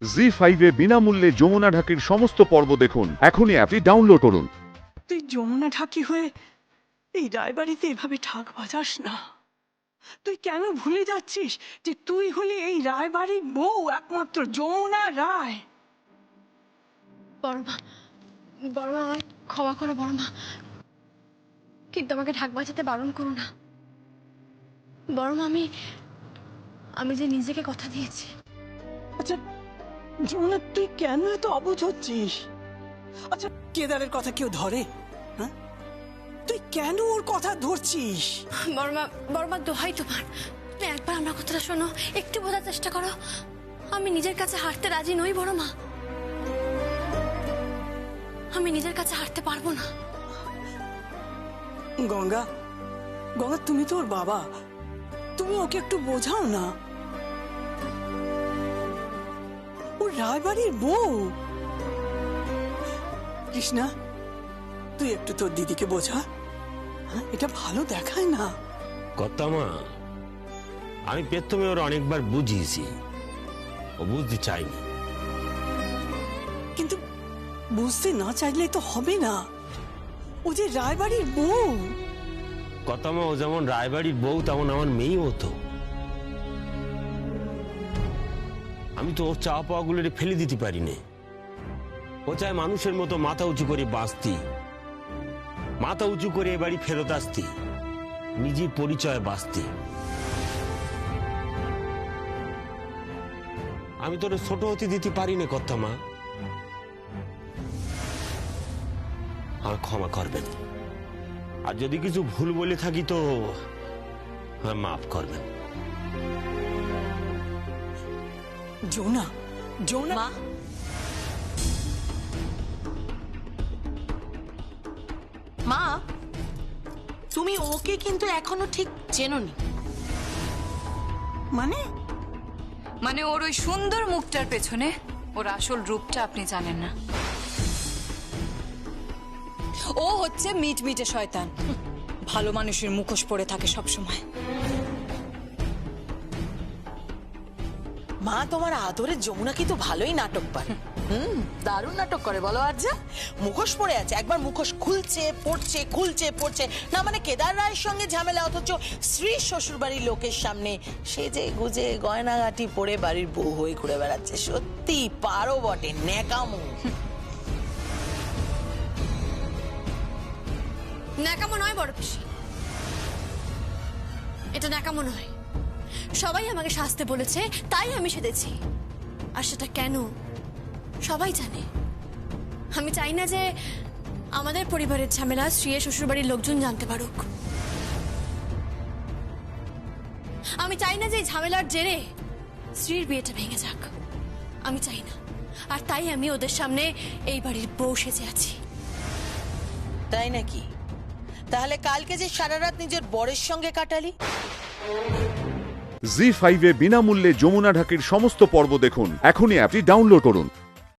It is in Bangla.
জি5 এ বিনামূল্যে যমুনা ঢাকির সমস্ত পর্ব দেখুন। এখনই অ্যাপটি ডাউনলোড করুন। তুই যমুনা ঢাকি হয়ে এই রায়বাড়িতে এভাবে ঢাক বাজাস না। তুই কেন ভুলে যাচ্ছিস যে তুই হলি এই রায়বাড়ির বউ, একমাত্র যমুনা রায়। বড়মা, বড়মা আমায় ক্ষমা করো বড়মা, কিন্তু আমাকে ঢাক বাজাতে বারণ করো না। বড়মা, আমি যে নিজেকে কথা দিয়েছি। আচ্ছা যমুনা, তুই কেন এত অবুঝ হচ্ছিস? আচ্ছা, কেদারের কথা কেউ ধরে? হ্যাঁ, তুই কেন ওর কথা ধরছিস? বড়মা, বড়মা দোহাই তোমার, তুমি একবার আমার কথাটা শোনো, একটু বোঝার চেষ্টা করো। আমি নিজের কাছে হারতে রাজি নই বড়মা, আমি নিজের কাছে হারতে পারবো না। গঙ্গা, গঙ্গা, তুমি তো ওর বাবা, তুমি ওকে একটু বোঝাও না। ও রায়বাড়ির বউ। কৃষ্ণা, তুই একটু তোর দিদিকে বোঝা। হ্যাঁ, এটা ভালো দেখায় না। কর্তামা, আমি প্রথমে ওর অনেকবার বুঝিয়েছি, ও বুঝতে চাইনি। কিন্তু বুঝতে না চাইলে তো হবে না। ও যে রায়বাড়ির বউ। কর্তামা, ও যেমন রায়বাড়ির বউ তেমন আমার মেয়েও তো। আমি তো ওর চাওয়া পাওয়া গুলো ফেলে দিতে পারি না। ও চায় মানুষের মতো মাথা উঁচু করে বাঁচতি, মাথা উঁচু করে এ বাড়ি ফেরত আসতি, নিজের পরিচয় বাঁচতি। আমি তোর ছোট হতে দিতে পারি না কর্তামা, আমার ক্ষমা করবেন। আর যদি কিছু ভুল বলে থাকি তো মাফ করবেন। যমুনা, যমুনা, মা, মা, তুমি ওকে কিন্তু এখনো ঠিক চেনোনি। মানে মানে ওর ওই সুন্দর মুখটার পেছনে ওর আসল রূপটা আপনি জানেন না। ও হচ্ছে মিটমিটে শয়তান, ভালো মানুষের মুখোশ পরে থাকে সব সময়। মা, তোমার আদরের যমুনা কিন্তু ভালোই নাটক পারে। দারুণ নাটক করে বলো। আর যা মুখোশ পড়ে আছে, একবার মুখোশ খুলছে পড়ছে, খুলছে পড়ছে। না মানে কেদার রায়ের সঙ্গে ঝামেলা, অথচ শ্রী শ্বশুর বাড়ির লোকের সামনে সেজে গুজে গয়নাগাটি পরে বাড়ির বউ হয়ে ঘুরে বেড়াচ্ছে। সত্যি পারো বটে, ন্যাকামো। ন্যাকামো নয় বড় পিসি, এটা ন্যাকামো নয়। সবাই আমাকে সাজতে বলেছে, তাই আমি সেজেছি। আর সেটা কেন সবাই জানে। আমি চাই না যে আমাদের পরিবারের ঝামেলা শ্রীয়ের শ্বশুরবাড়ির লোকজন জানতে পারুক। আমি চাই না যে এই ঝামেলার জেরে শ্রীর বিয়েটা ভেঙে যাক, আমি চাই না। আর তাই আমি ওদের সামনে এই বাড়ির বউ সেজে আছি। তাই নাকি? তাহলে কালকে যে সারা রাত নিজের বরের সঙ্গে কাটালি। জি5 এ বিনামূল্যে যমুনা ঢাকির সমস্ত পর্ব দেখুন। এখনই অ্যাপটি ডাউনলোড করুন।